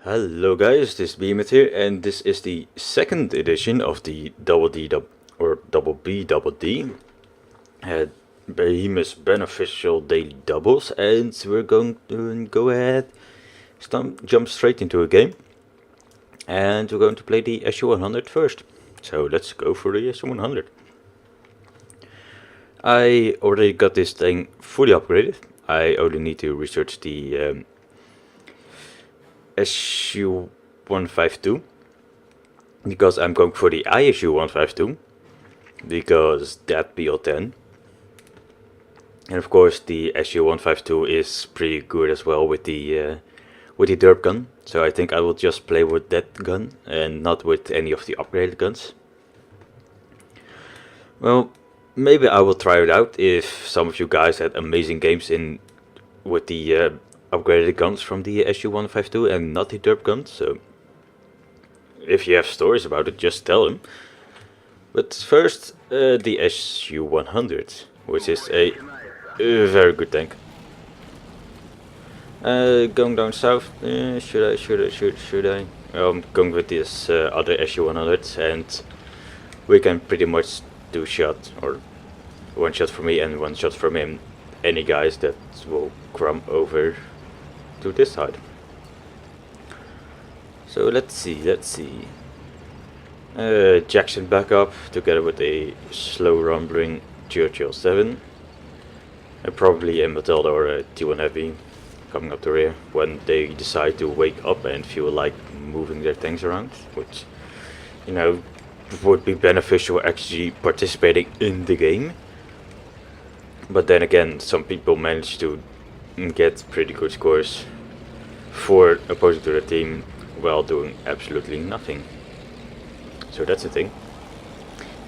Hello guys, this is Behemoth here, and this is the second edition of the double B double D Behemoth's Beneficial Daily Doubles, and we're going to go ahead, jump straight into a game, and we're going to play the SU-100 first. So let's go for the SU-100. I already got this thing fully upgraded. I only need to research the SU-152 because I'm going for the ISU-152 because that PL10, and of course the SU-152 is pretty good as well with the derp gun, so I think I will just play with that gun and not with any of the upgraded guns. Well, maybe I will try it out if some of you guys had amazing games in with the upgraded guns from the SU-152 and not the derp guns, so if you have stories about it, just tell them. But first, the SU-100, which is a very good tank. Going down south, should I? I'm going with this other SU-100, and we can pretty much do shot, or one shot for me and one shot from him, any guys that will come over to this side. So let's see. Jackson back up together with a slow rumbling Churchill 7, and probably a Matilda or a T1 Heavy coming up the rear when they decide to wake up and feel like moving their tanks around, which, you know, would be beneficial actually participating in the game. But then again, some people manage to get pretty good scores for opposing to the team while doing absolutely nothing. So that's the thing.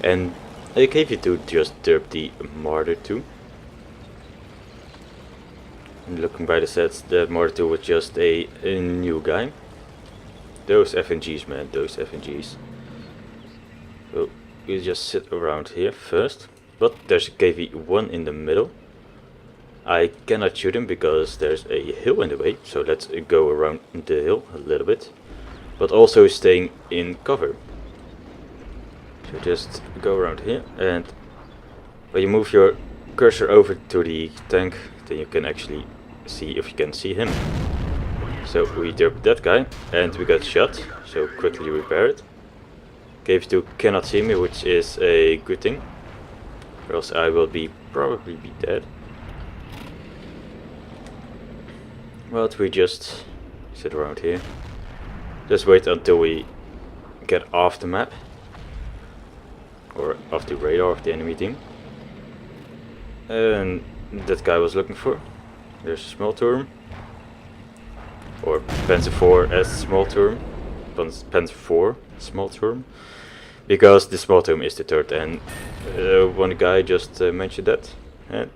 And I gave you to just derp the Martyr 2. And looking by the sets, that Martyr 2 was just a new guy. Those FNGs, man, those FNGs. So you just sit around here first. But there's a KV-1 in the middle. I cannot shoot him because there's a hill in the way, so let's go around the hill a little bit. But also staying in cover. So just go around here, and when you move your cursor over to the tank, then you can actually see if you can see him. So we derp that guy, and we got shot, so quickly repair it. KV-2 cannot see me, which is a good thing, or else I will probably be dead. But we just sit around here. Just wait until we get off the map, or off the radar of the enemy team. And that guy was looking for. There's a small turm, or Panzer 4 as small turm, Panzer 4 small turm, because the small turm is the third, and one guy just mentioned that, and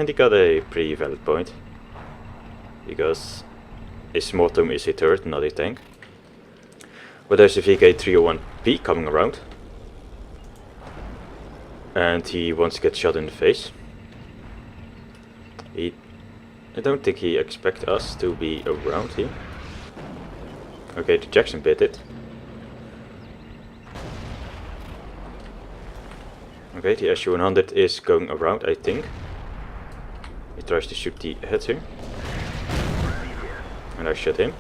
he got a pretty valid point, because a small turm is a turret, not a tank. But there's a VK4502P coming around, and he wants to get shot in the face. I don't think he expects us to be around here. Okay, the Jackson bit it. Okay, the SU-100 is going around, I think. He tries to shoot the heads here, and I shot him.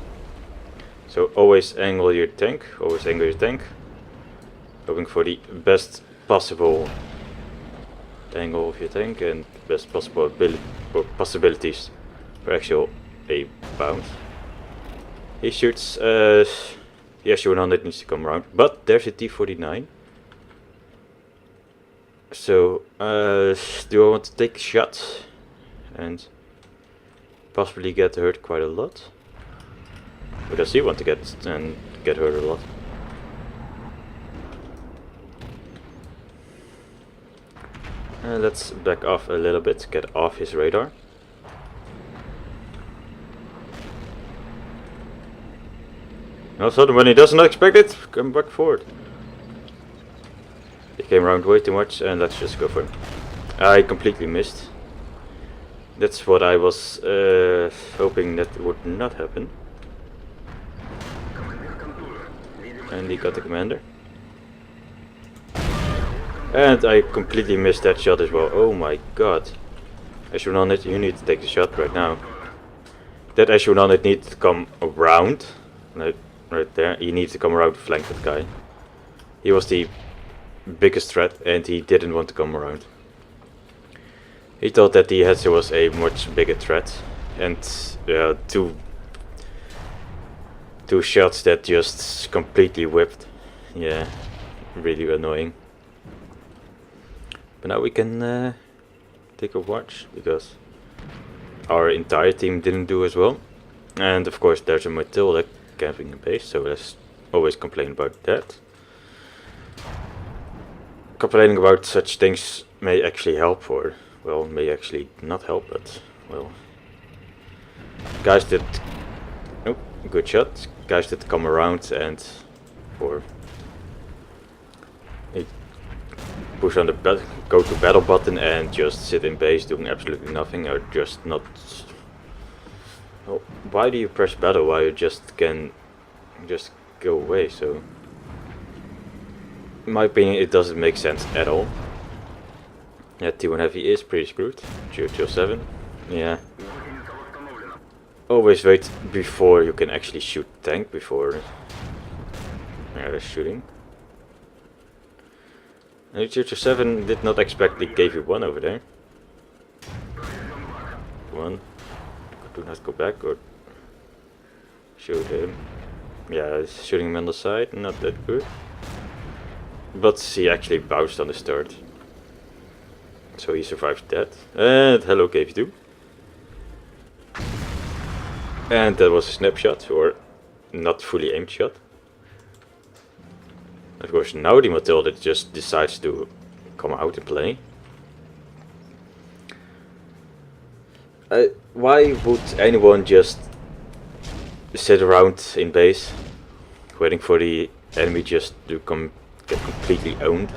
So always angle your tank, hoping for the best possible angle of your tank and best possible possibilities for actual a bounce. He shoots, the SU-100 needs to come around, but there's a T-49. So, do I want to take a shot and possibly get hurt quite a lot? Because he wants to get hurt a lot. Let's back off a little bit, get off his radar. All of a sudden, when he doesn't expect it, come back forward. He came around way too much, and let's just go for him. I completely missed. That's what I was hoping that would not happen. And he got the commander. And I completely missed that shot as well. Oh my god. SU-100, you need to take the shot right now. That SU-100 needs to come around. Right there. He needs to come around to flank that guy. He was the biggest threat and he didn't want to come around. He thought that the Hetzer was a much bigger threat. And two shots that just completely whipped. Yeah, really annoying. But now we can take a watch, because our entire team didn't do as well. And of course there's a Matilda camping in base, so let's always complain about that. Complaining about such things may actually help, or well, may actually not help, but well. Guys did... oh, good shot. Guys did come around and... or... push on the go to battle button and just sit in base doing absolutely nothing, or just not... well, why do you press battle while you just can just go away? So in my opinion it doesn't make sense at all. Yeah, T1 Heavy is pretty screwed. 007. Yeah. Always wait before you can actually shoot tank, before they're shooting. And 007 did not expect the KV1 over there. One. Do not go back or shoot him. Yeah, he's shooting him on the side, not that good. But he actually bounced on the start. So he survived that. And hello KV2. And that was a snapshot, or not fully aimed shot. Of course now the Matilda just decides to come out and play. Why would anyone just sit around in base waiting for the enemy just to get completely owned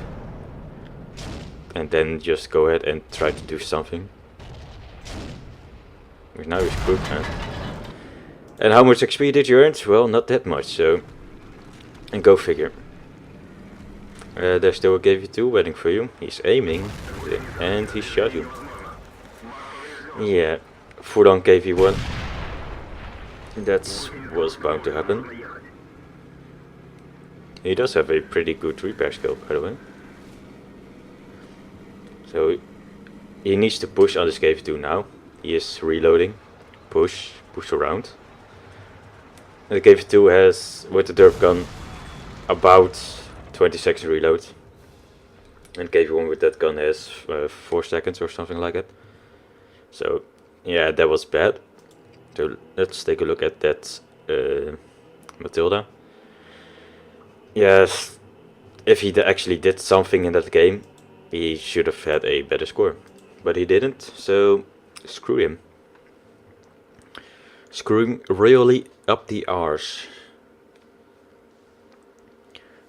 and then just go ahead and try to do something? Because now he's screwed, man. And how much XP did you earn? Well, not that much, so... and go figure. There's still a KV2 waiting for you. He's aiming, and he shot you. Yeah, full on KV1. That was bound to happen. He does have a pretty good repair skill, by the way. So he needs to push on this KV2 now. He is reloading. Push around. And the KV2 has, with the derp gun, about 20 seconds reload. And KV1 with that gun has 4 seconds or something like that. So yeah, that was bad. So let's take a look at that Matilda. Yes, if he actually did something in that game, he should have had a better score. But he didn't, so screw him. Screw him really up the arse.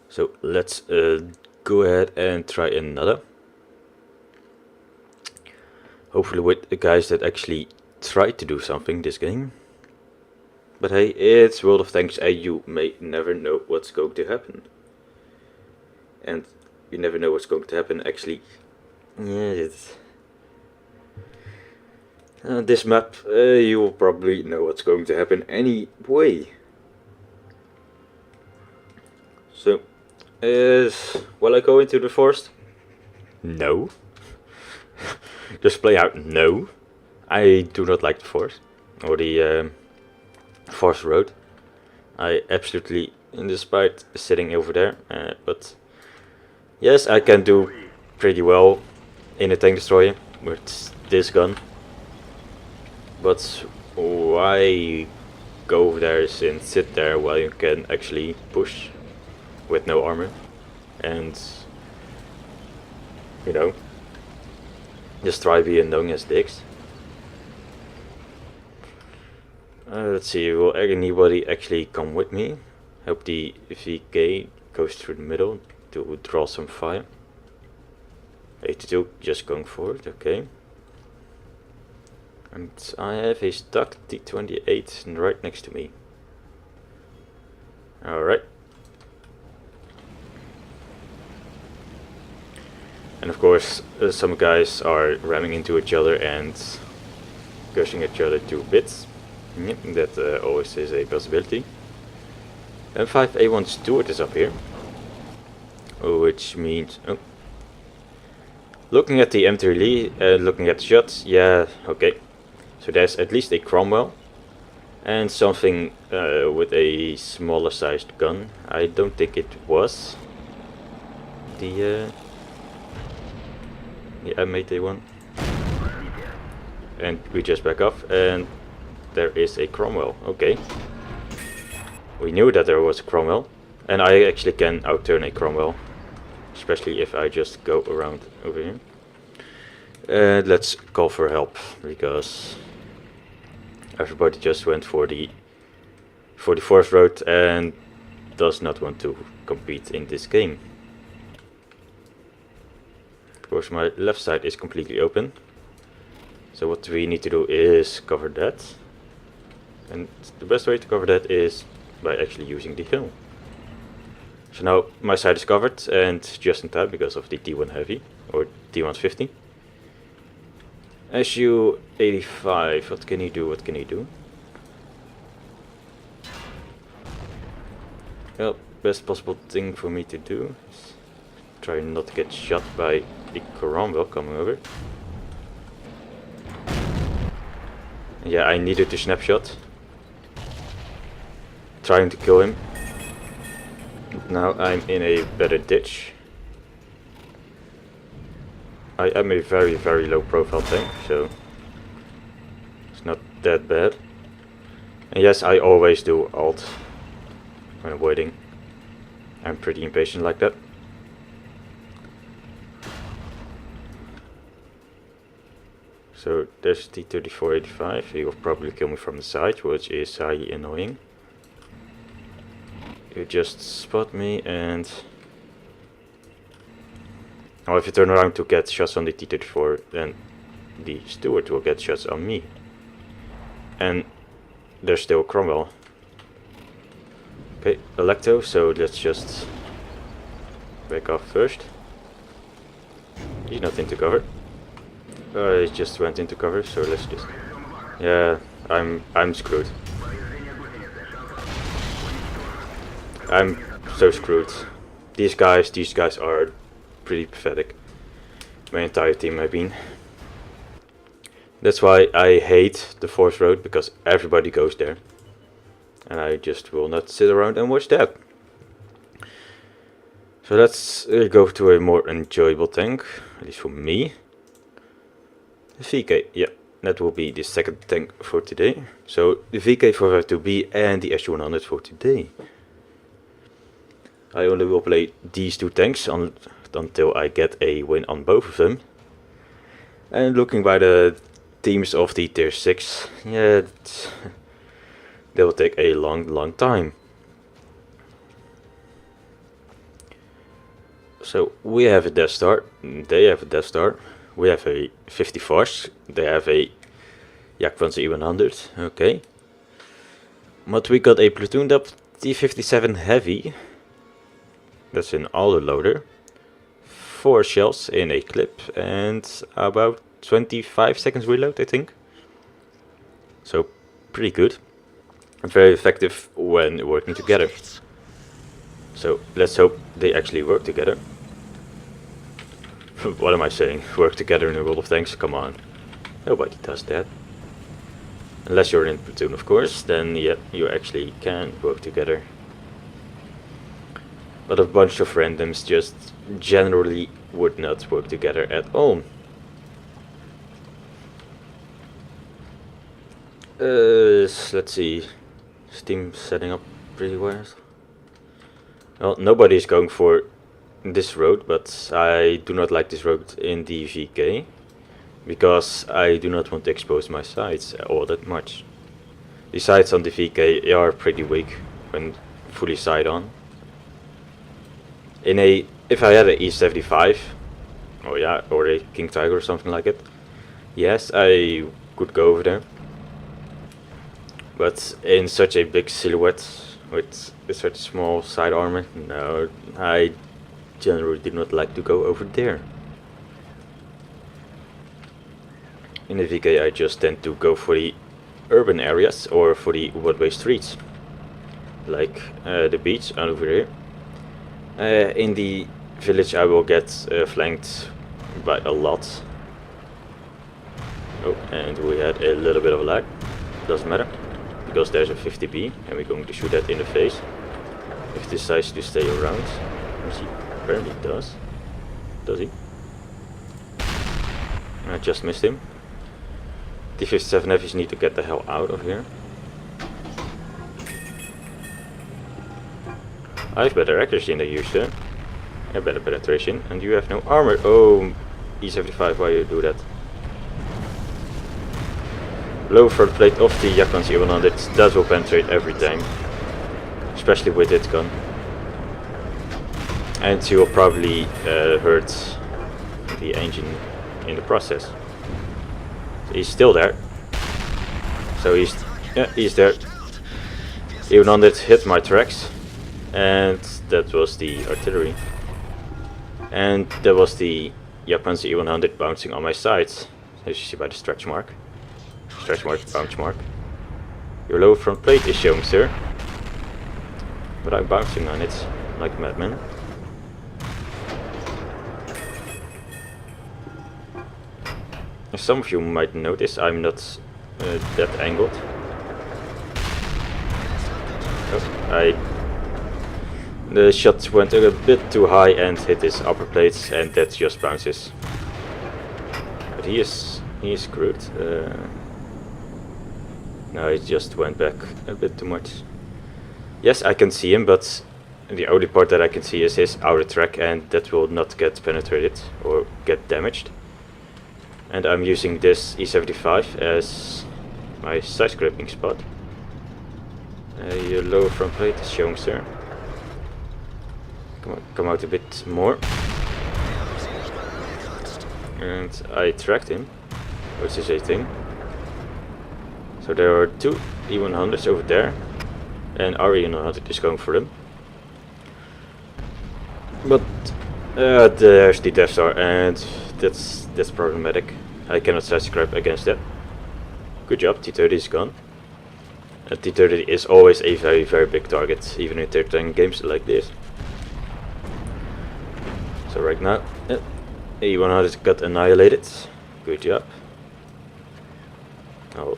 So let's go ahead and try another. Hopefully with the guys that actually try to do something this game. But hey, it's World of Tanks and you may never know what's going to happen. And you never know what's going to happen actually. Yeah, this map, you will probably know what's going to happen anyway. So, will I go into the forest? No. Just play out, no. I do not like the forest, or the forest road. I absolutely despite sitting over there, but yes, I can do pretty well in a tank destroyer with this gun. But why go over there and sit there while you can actually push with no armor and, you know, just try being known as dicks. Let's see, will anybody actually come with me? Hope the VK goes through the middle to draw some fire. 82 just going forward, okay. And I have a stuck T28 right next to me. Alright. And of course, some guys are ramming into each other and gushing each other to bits. Yep, that always is a possibility. And 5A1 Stewart is up here, which means looking at the empty looking at the shots, yeah, okay. So there's at least a Cromwell and something with a smaller sized gun. I don't think it was the M8A1. And we just back off, and there is a Cromwell. Okay. We knew that there was a Cromwell, and I actually can outturn a Cromwell, especially if I just go around over here. And let's call for help, because everybody just went for the fourth road and does not want to compete in this game. Of course, my left side is completely open. So what we need to do is cover that. And the best way to cover that is by actually using the hill. So now my side is covered, and just in time because of the T1 heavy, or T150. SU-85, what can he do, what can he do? Well, best possible thing for me to do is try not to get shot by the Cromwell coming over. Yeah, I needed to snapshot. Trying to kill him. Now I'm in a better ditch. I am a very, very low profile tank, so it's not that bad. And yes, I always do alt when avoiding. I'm pretty impatient like that. So there's T-3485, he will probably kill me from the side, which is highly annoying. You just spot me, and now if you turn around to get shots on the T-34, then the Stewart will get shots on me. And there's still Cromwell. Okay, Electo, so let's just back off first. He's not into cover. He just went into cover, so let's just... Yeah, I'm screwed. I'm so screwed. These guys are pretty pathetic. My entire team, I mean. That's why I hate the fourth road, because everybody goes there. And I just will not sit around and watch that. So let's go to a more enjoyable tank, at least for me. The VK, yeah, that will be the second tank for today. So the VK4502P and the SU-100 for today. I only will play these two tanks until I get a win on both of them. And looking by the teams of the tier 6, yeah, they will take a long time. So we have a Death Star, they have a Death Star. We have a 50 Force, they have a SU-100, okay. But we got a platooned up T-57 Heavy, that's an autoloader, 4 shells in a clip, and about 25 seconds reload, I think. So pretty good, and very effective when working together. So let's hope they actually work together. What am I saying? Work together in a world of tanks? Come on. Nobody does that. Unless you're in platoon, of course, then yeah, you actually can work together. But a bunch of randoms just generally would not work together at all. Let's see. Steam setting up pretty well. Well, nobody is going for this road, but I do not like this road in the VK, because I do not want to expose my sides all that much. The sides on the VK are pretty weak when fully side on. If I had an E75, oh yeah, or a King Tiger or something like it, yes, I could go over there. But in such a big silhouette with such small side armor, no, I generally do not like to go over there. In the VK I just tend to go for the urban areas or for the one-way streets, like the beach over here. In the village I will get flanked by a lot. Oh, and we had a little bit of a lag. Doesn't matter, because there's a 50B and we're going to shoot that in the face if he decides to stay around, which he apparently does. Does he? I just missed him. T-57 heavies need to get the hell out of here. I have better accuracy than I used to. I have better penetration, and you have no armor. Oh, E75, why you do that? Low front plate of the Japan SU-100, that will penetrate every time, especially with its gun. And you will probably hurt the engine in the process. So he's still there. So he's there. SU-100 hit my tracks, and that was the artillery. And that was the Japan SU-100 bouncing on my sides, as you see by the stretch mark. Stretch mark, bounce mark. Your lower front plate is showing, sir. But I'm bouncing on it like a madman. As some of you might notice, I'm not that angled. Oh, the shot went a bit too high and hit his upper plates, and that just bounces. But he is screwed. No, he just went back a bit too much. Yes, I can see him, but the only part that I can see is his outer track, and that will not get penetrated or get damaged. And I'm using this E75 as my side scraping spot. Your lower front plate is showing, sir. Come out a bit more. And I tracked him, which is a thing. So there are two E100s over there, and our E100 is going for them. But there's the Death Star, and that's problematic. I cannot side scrap against that. Good job, T-30 is gone. T-30 is always a very, very big target, even in third-time games like this. So right now, E100 got annihilated. Good job. Oh,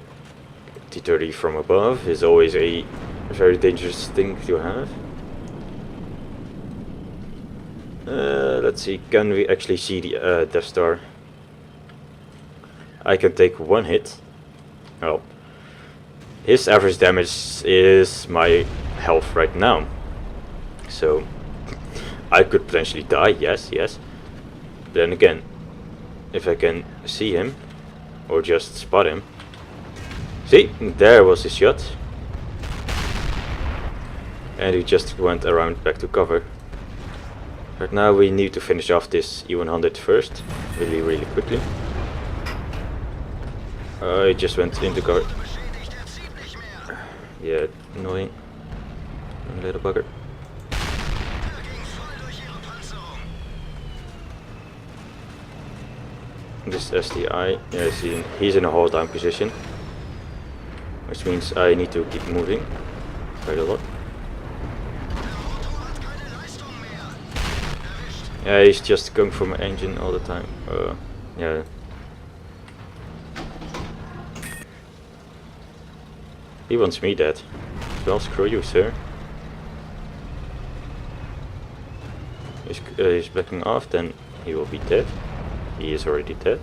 T-30 from above is always a very dangerous thing to have. Let's see, can we actually see the Death Star? I can take one hit. Well, his average damage is my health right now. So, I could potentially die, yes. Then again, if I can see him, or just spot him. See, there was his shot. And he just went around back to cover. Right now we need to finish off this E100 first, really quickly. I just went into cover. Yeah, annoying. Little bugger. This STI, yeah, see, he's in a hold down position, which means I need to keep moving quite a lot. Yeah, he's just going for my engine all the time. Yeah. He wants me dead. Well, screw you, sir. He's backing off, then he will be dead. He is already dead.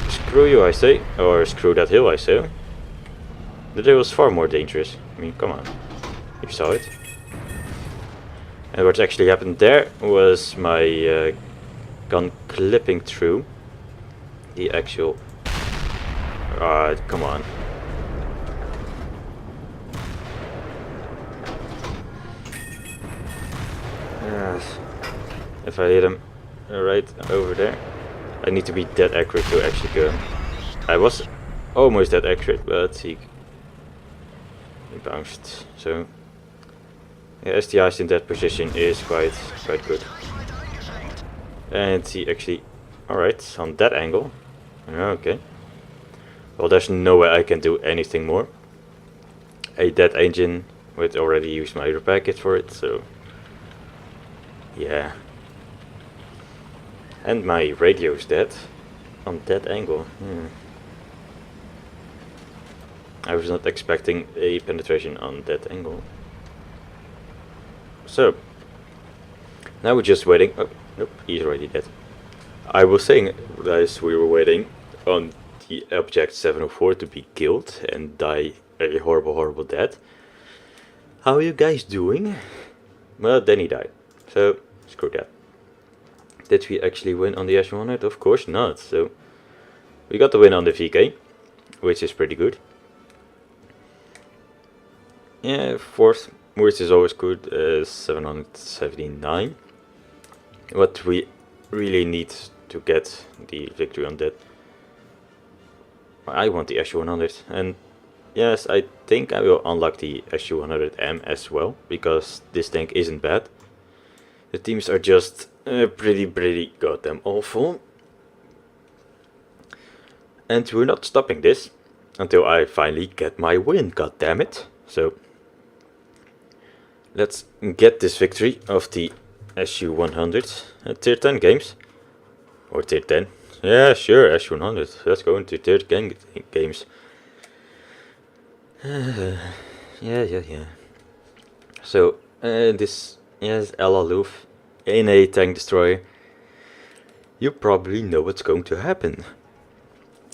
Screw you, I say. Or screw that hill, I say. That hill was far more dangerous. I mean, come on. You saw it. And what actually happened there was my gun clipping through the actual... come on. Yes. If I hit him right over there, I need to be that accurate to actually go. I was almost that accurate, but he bounced. So yeah, STIs in that position is quite good. And he actually Alright, on that angle. Okay. Well, there's no way I can do anything more. A dead engine would already use my repair kit for it, so yeah. And my radio's dead on that angle. I was not expecting a penetration on that angle. So now we're just waiting. Oh, nope, he's already dead. I was saying, guys, we were waiting on the object 704 to be killed and die a horrible death. How are you guys doing? Well, then he died. So screw that. Did we actually win on the SU-100? Of course not. So we got the win on the VK, which is pretty good. Yeah, fourth, which is always good. 779. What we really need to get the victory on that. I want the SU-100, and yes, I think I will unlock the SU-100M as well, because this tank isn't bad. The teams are just pretty goddamn awful. And we're not stopping this until I finally get my win, goddammit. So let's get this victory of the SU-100 tier 10 games. Or tier 10. Yeah, sure, SU-100. Let's go into tier 10 games. Yeah. So this is El Aloof in a tank destroyer. You probably know what's going to happen.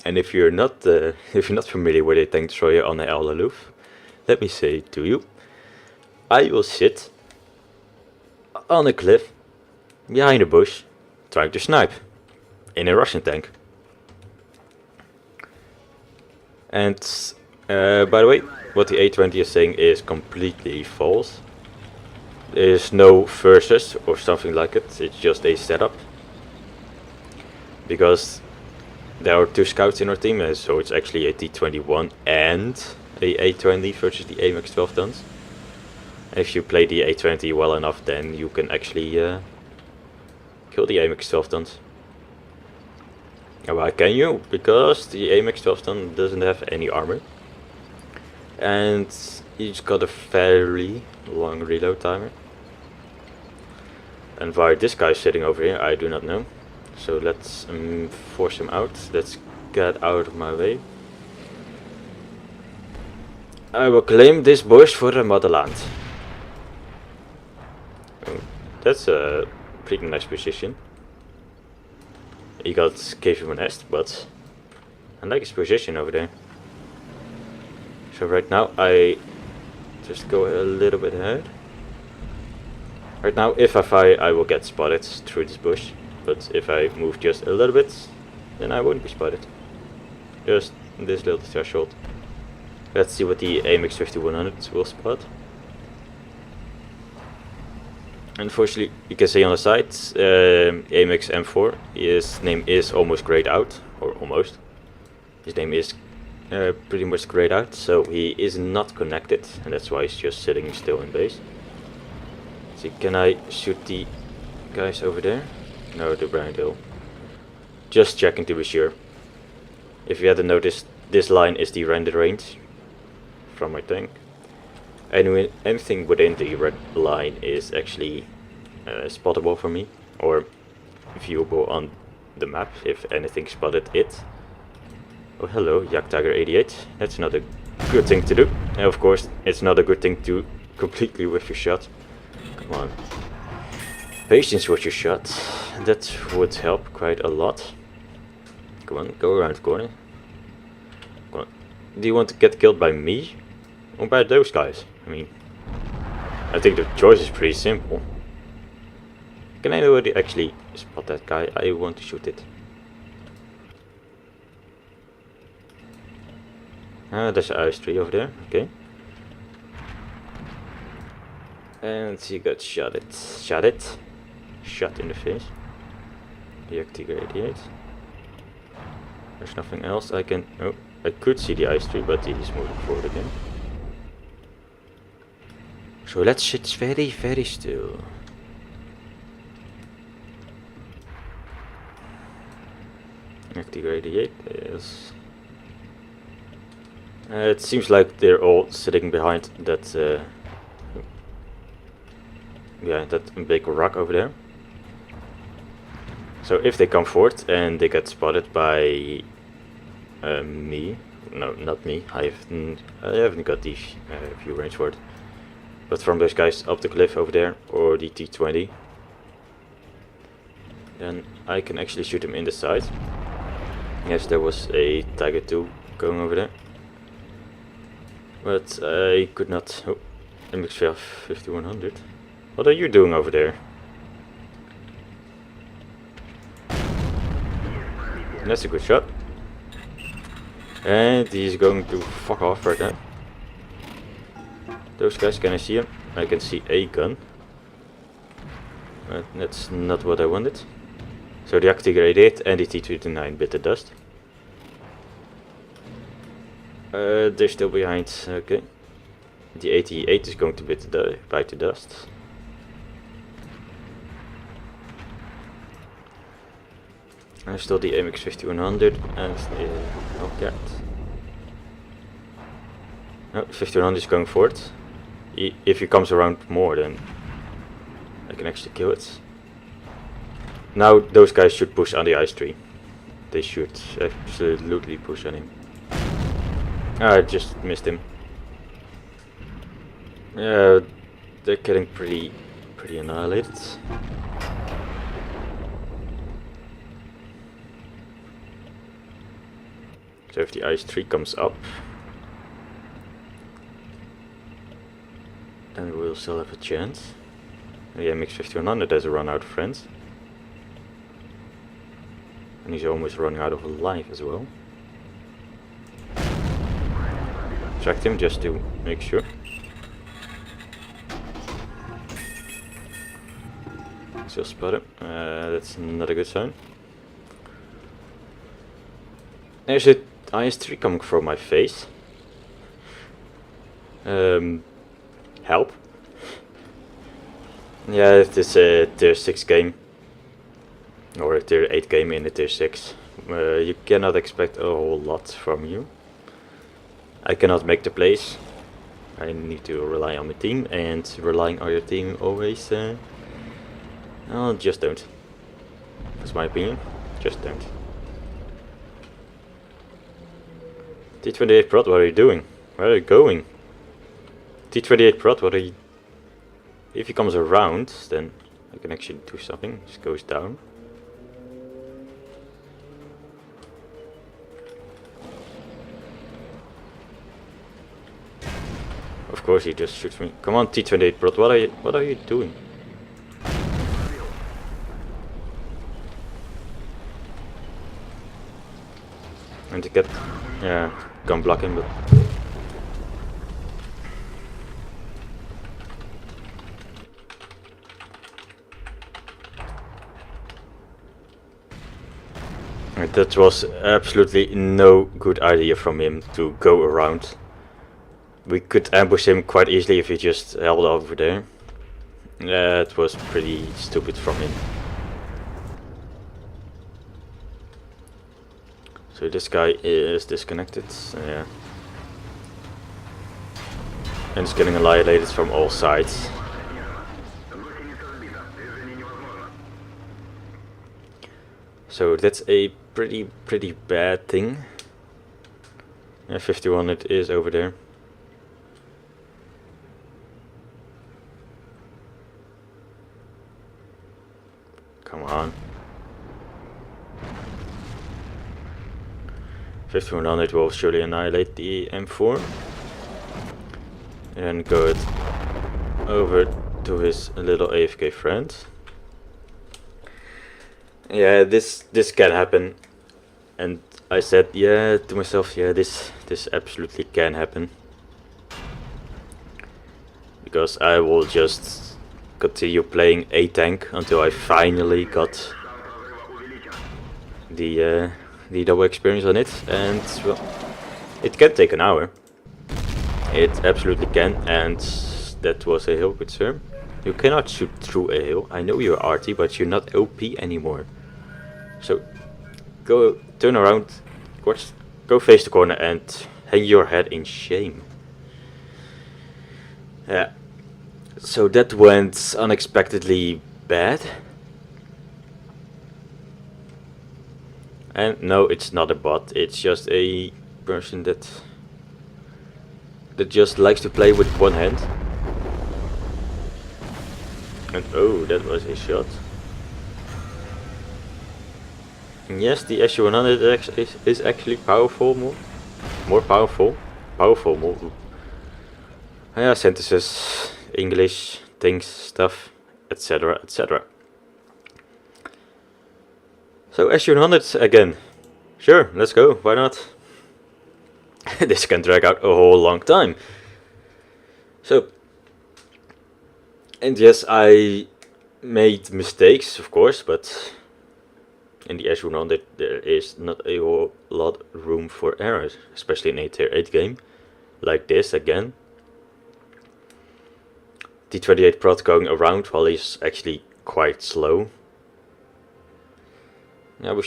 And if you're not familiar with a tank destroyer on a El Aloof, let me say to you, I will sit on a cliff behind a bush trying to snipe in a Russian tank. And by the way, what the A20 is saying is completely false. There is no versus or something like it, it's just a setup. Because there are two scouts in our team, so it's actually a T21 and a A20 versus the AMX 12 tons. If you play the A20 well enough, then you can actually kill the AMX 12 tons. And why can you? Because the AMX 12 ton doesn't have any armor. And he's got a fairly long reload timer. And why this guy's sitting over here, I do not know. So let's force him out. Let's get out of my way. I will claim this bush for the motherland. Oh, that's a pretty nice position. He got cave from a nest, but I like his position over there. So right now I just go a little bit ahead. Right now if I fire I will get spotted through this bush. But if I move just a little bit, then I won't be spotted. Just this little threshold. Let's see what the AMX 5100 will spot. Unfortunately, you can see on the side, AMX M4, his name is almost grayed out, or almost. His name is pretty much grayed out, so he is not connected, and that's why he's just sitting still in base. See, can I shoot the guys over there? No, the Brian Hill. Just checking to be sure. If you hadn't noticed, this line is the render range from my tank. Anyway, anything within the red line is actually spottable for me, or viewable on the map if anything spotted it. Oh hello, Yak Tiger 88. That's not a good thing to do. And of course, it's not a good thing to completely whiff your shot. Come on. Patience with your shot. That would help quite a lot. Come on, go around the corner. Come on. Do you want to get killed by me? Or by those guys? I mean, I think the choice is pretty simple. Can anybody actually spot that guy? I want to shoot it. There's an ice tree over there, okay. And he got shot in the face. The Tiger 88. There's nothing else I can... Oh, I could see the ice tree, but he's moving forward again. So let's sit very still. Activate is. It seems like they're all sitting behind that. Yeah, that big rock over there. So if they come forward and they get spotted by me, no, not me. I haven't got the view range for it. But from those guys up the cliff over there, or the T-20, then I can actually shoot them in the side. Yes, there was a Tiger 2 going over there, but I could not. Oh, MX5100. What are you doing over there? That's a good shot. And he's going to fuck off right now. Those guys, can I see him? I can see a gun. But that's not what I wanted. So the Actigrade 8 and the T-29 bit the dust. They're still behind, okay. The 88 is going to bite the dust. And still the MX5100 and the Hellcat. No, 5100 is going forward. If he comes around more, then I can actually kill it. Now those guys should push on the ice tree. They should absolutely push on him. I just missed him. Yeah, they're getting pretty annihilated. So if the ice tree comes up, then we'll still have a chance. The MX5100 has run out of friends. And he's almost running out of life as well. Tracked him just to make sure. Still spot him. That's not a good sign. There's a IS-3 coming from my face. Help. Yeah, it is a tier 6 game. Or a tier 8 game in a tier 6. You cannot expect a whole lot from you. I cannot make the plays. I need to rely on my team, and relying on your team always... well, just don't. That's my opinion. Just don't. T-28 Prot, what are you doing? Where are you going? T-28 Prot, what are you... If he comes around, then I can actually do something. Just goes down. Of course he just shoots me. Come on, T-28 Prot, what are you doing? And to get... yeah, can't block him, but... that was absolutely no good idea from him to go around. We could ambush him quite easily if he just held over there. That was pretty stupid from him. So this guy is disconnected, yeah. And it's getting annihilated from all sides. So that's a pretty bad thing. Yeah, 5100 is over there. Come on. 5100 will surely annihilate the M4. And go over to his little AFK friend. Yeah, this can happen. And I said, yeah, to myself, yeah, this absolutely can happen. Because I will just continue playing a tank until I finally got the double experience on it, and well, it can take an hour. It absolutely can, and that was a hill, good sir. You cannot shoot through a hill. I know you're arty, but you're not OP anymore. So go turn around, go face the corner and hang your head in shame. Yeah. So that went unexpectedly bad. And no, it's not a bot, it's just a person that just likes to play with one hand. And oh, that was a shot. And yes, the SU-100 is actually powerful, more powerful. Yeah, sentences, English, things, stuff, etc, etc. So SU-100 again. Sure, let's go, why not? This can drag out a whole long time. So, and yes, I made mistakes, of course, but in the SU-100 there is not a whole lot room for errors, especially in a tier 8 game, like this again. D28 prot going around while he's actually quite slow. Yeah,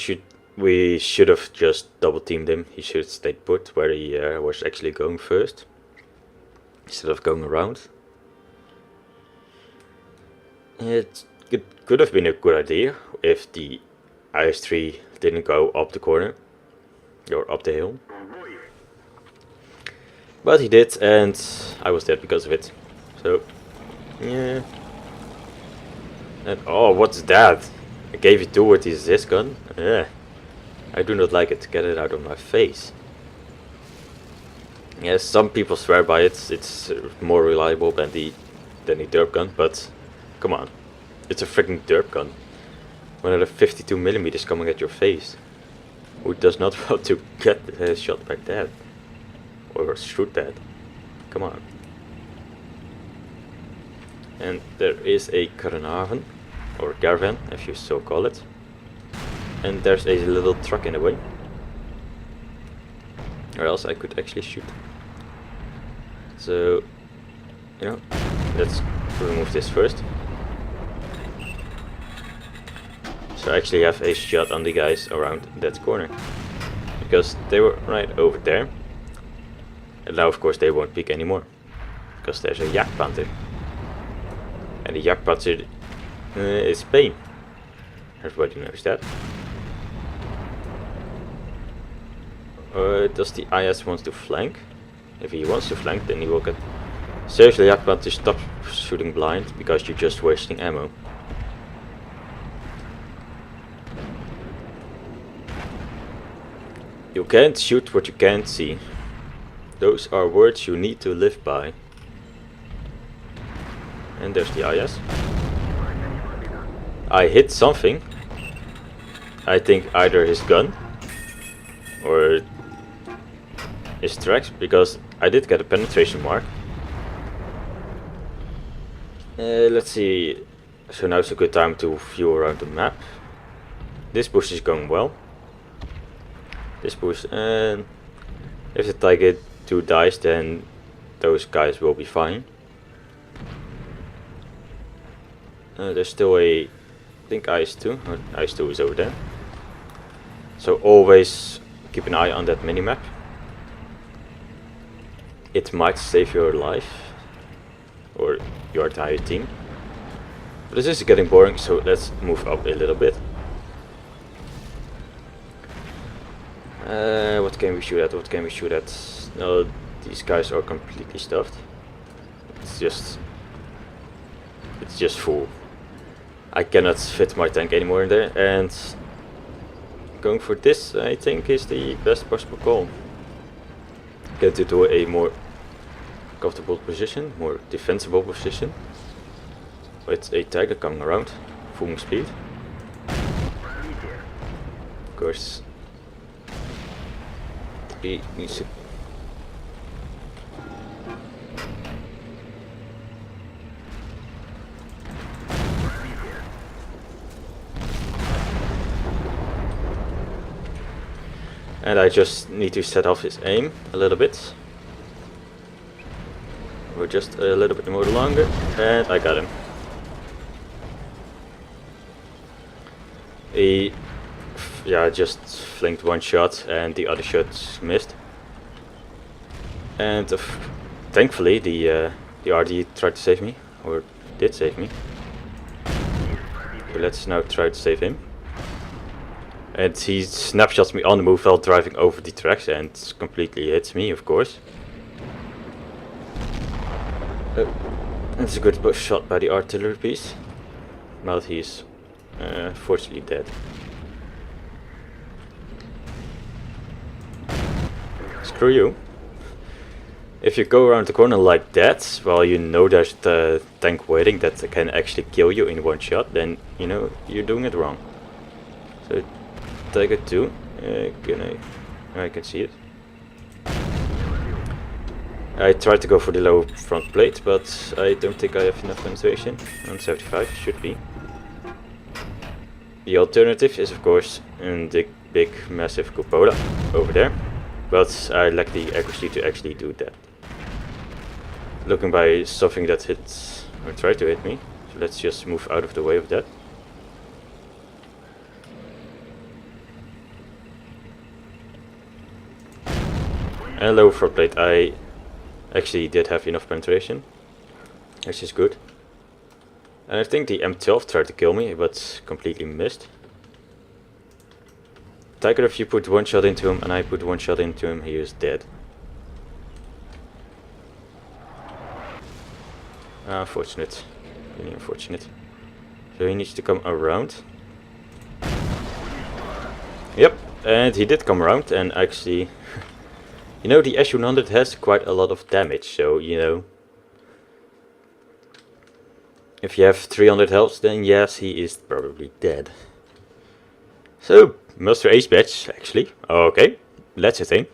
we should have just double teamed him. He should have stayed put where he was actually going first, instead of going around. It could have been a good idea if the IS-3 didn't go up the corner or up the hill, but he did, and I was dead because of it. So yeah. And oh, what's that? I gave it towards this gun. Yeah, I do not like it. Get it out of my face. Yes, some people swear by it. It's more reliable than the derp gun, but come on, it's a freaking derp gun. 152mm coming at your face. Who does not want to get shot like that or shoot that? Come on. And there is a caravan, or caravan, if you so call it. And there's a little truck in the way. Or else I could actually shoot. So, you know, let's remove this first. So I actually have a shot on the guys around that corner. Because they were right over there. And now of course they won't peek anymore. Because there's a Jagdpanther. And the Jagdpanther is pain. Everybody knows that. Does the IS want to flank? If he wants to flank, then he will get... Seriously, Jagdpanther, stop shooting blind, because you're just wasting ammo. You can't shoot what you can't see. Those are words you need to live by. And there's the IS. I hit something. I think either his gun or his tracks, because I did get a penetration mark. Let's see. So now's a good time to view around the map. This push is going well. This push, and if the Tiger 2 dies, then those guys will be fine. There's still a, I think IS-2, IS-2 is over there. So always keep an eye on that minimap. It might save your life, or your entire team. But this is getting boring, so let's move up a little bit. What can we shoot at? What can we shoot at? No, these guys are completely stuffed. It's just full. I cannot fit my tank anymore in there, and going for this, I think, is the best possible call. Get into a more comfortable position, more defensible position, with a Tiger coming around, full speed. Of course, he needs to... And I just need to set off his aim a little bit. Or just a little bit more longer, and I got him. yeah, just flinked one shot and the other shots missed. And thankfully the RD tried to save me, or did save me. So let's now try to save him. And he snapshots me on the move while driving over the tracks and completely hits me, of course. That's a good shot by the artillery piece. Now that he's fortunately dead. Screw you. If you go around the corner like that, while you know there's the tank waiting that can actually kill you in one shot, then you know you're doing it wrong. So take it too. I can see it. I tried to go for the low front plate, but I don't think I have enough penetration. On 75 should be. The alternative is of course the big massive cupola over there, but I lack the accuracy to actually do that. Looking by something that hits or tried to hit me, so let's just move out of the way of that. And low front plate, I actually did have enough penetration, which is good. And I think the M12 tried to kill me, but completely missed. Tiger, if you put one shot into him and I put one shot into him, he is dead. Unfortunate. Really unfortunate. So he needs to come around. Yep, and he did come around, and actually... You know, the SU-100 has quite a lot of damage, so, you know... If you have 300 health, then yes, he is probably dead. So, Master Ace badge, actually. Okay, that's a thing.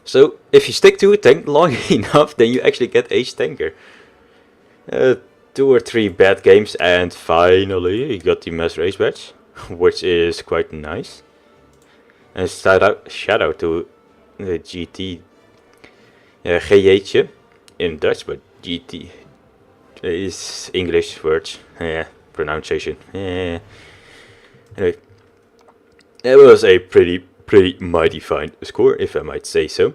So, if you stick to a tank long enough, then you actually get Ace Tanker. 2 or 3 bad games, and finally you got the Master Ace badge, which is quite nice. And shout out to GT, GJ'tje in Dutch, but GT is English words, pronunciation. Anyway, it was a pretty mighty fine score, if I might say so.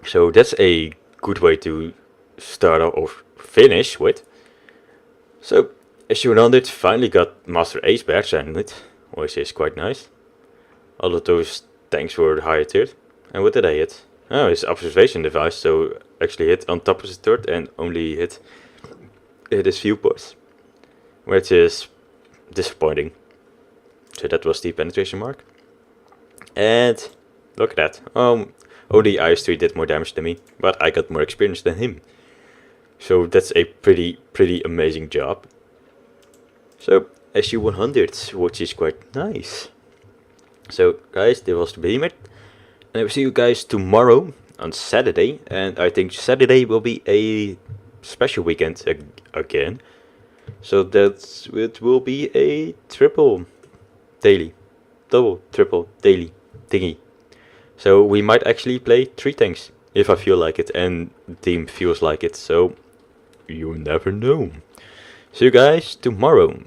So that's a good way to start off or finish with. So SU-100 finally got Master Ace badge, and it, which is quite nice. All of those tanks were higher tiered. And what did I hit? Oh, his observation device, so actually hit on top of his turret and only hit his viewports, which is disappointing. So that was the penetration mark. And look at that. Only IS-3 did more damage than me, but I got more experience than him. So that's a pretty amazing job. So SU-100, which is quite nice. So guys, this was the Behemoth, and I will see you guys tomorrow on Saturday. And I think Saturday will be a special weekend again. So that it will be a double, triple daily thingy. So we might actually play 3 tanks if I feel like it and the team feels like it. So you never know. See you guys tomorrow.